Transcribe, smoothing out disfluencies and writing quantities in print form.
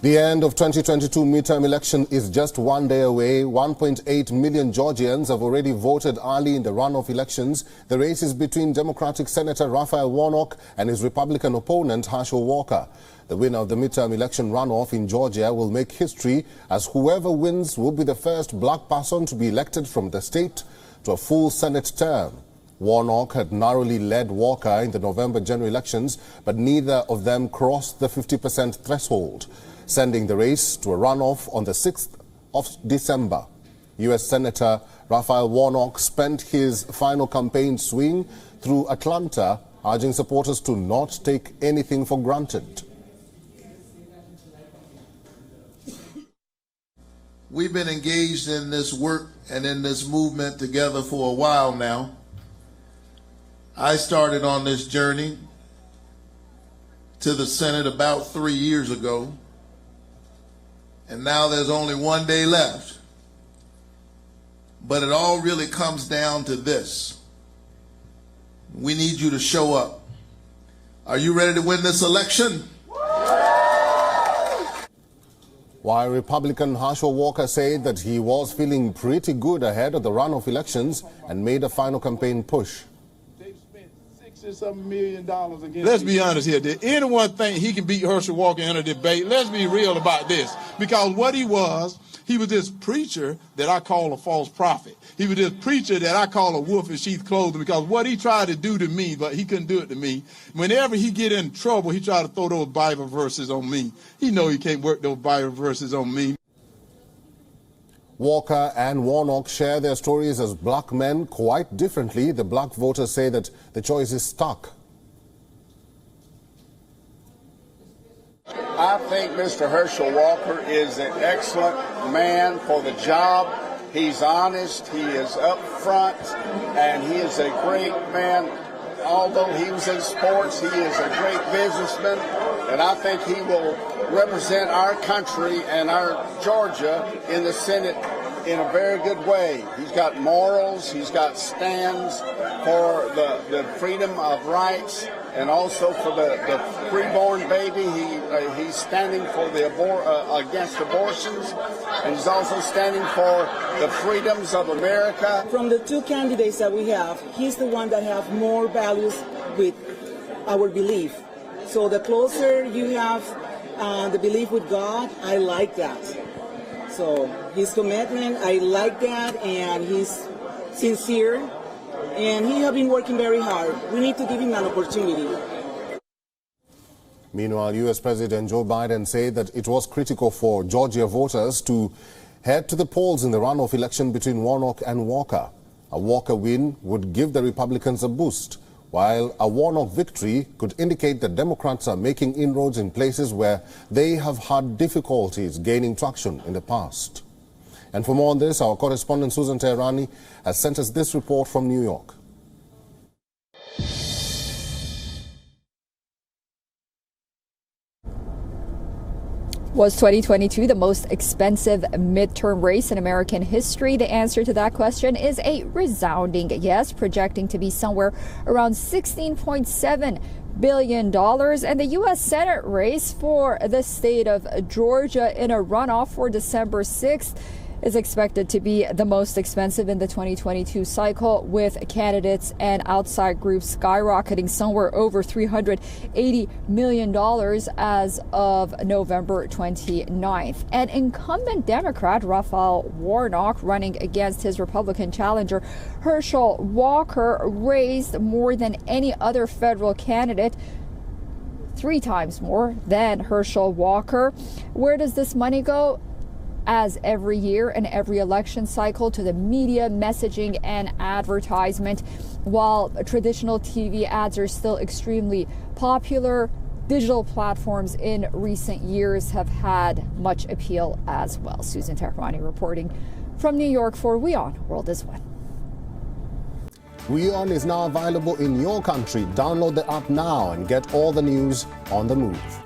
The end of 2022 midterm election is just one day away. 1.8 million Georgians have already voted early in the runoff elections. The race is between Democratic Senator Raphael Warnock and his Republican opponent Herschel Walker. The winner of the midterm election runoff in Georgia will make history, as whoever wins will be the first black person to be elected from the state to a full Senate term. Warnock had narrowly led Walker in the November general elections, but neither of them crossed the 50% threshold, sending the race to a runoff on the 6th of December. U.S. Senator Raphael Warnock spent his final campaign swing through Atlanta, urging supporters to not take anything for granted. We've been engaged in this work and in this movement together for a while now. I started on this journey to the Senate about 3 years ago. And now there's only one day left. But it all really comes down to this. We need you to show up. Are you ready to win this election? While Republican Herschel Walker said that he was feeling pretty good ahead of the runoff elections and made a final campaign push. They've spent $60 million against. Let's be honest here. Did anyone think he can beat Herschel Walker in a debate? Let's be real about this. Because what he was this preacher that I call a false prophet. He was this preacher that I call a wolf in sheep's clothing, because what he tried to do to me, but he couldn't do it to me. Whenever he get in trouble, he tried to throw those Bible verses on me. He know he can't work those Bible verses on me. Walker and Warnock share their stories as black men quite differently. The black voters say that the choice is stuck. I think Mr. Herschel Walker is an excellent man for the job. He's honest, he is upfront, and he is a great man. Although he was in sports, he is a great businessman, and I think he will represent our country and our Georgia in the Senate in a very good way. He's got morals, he's got stands for the freedom of rights, and also for the preborn baby. He's standing for against abortions, and he's also standing for the freedoms of America. From the two candidates that we have, he's the one that have more values with our belief. So the closer you have the belief with God, I like that. So his commitment, I like that, and he's sincere, and he has been working very hard. We need to give him an opportunity. Meanwhile, U.S. President Joe Biden said that it was critical for Georgia voters to head to the polls in the runoff election between Warnock and Walker. A Walker win would give the Republicans a boost, while a Warnock victory could indicate that Democrats are making inroads in places where they have had difficulties gaining traction in the past. And for more on this, our correspondent Susan Teherani has sent us this report from New York. Was 2022 the most expensive midterm race in American history? The answer to that question is a resounding yes, projecting to be somewhere around $16.7 billion. And the U.S. Senate race for the state of Georgia in a runoff for December 6th is expected to be the most expensive in the 2022 cycle, with candidates and outside groups skyrocketing somewhere over $380 million as of November 29th. And incumbent Democrat Raphael Warnock, running against his Republican challenger Herschel Walker, raised more than any other federal candidate, 3 times more than Herschel Walker. Where does this money go? As every year and every election cycle, to the media, messaging, and advertisement. While traditional TV ads are still extremely popular, digital platforms in recent years have had much appeal as well. Susan Teherani reporting from New York for WION World is One. WION is now available in your country. Download the app now and get all the news on the move.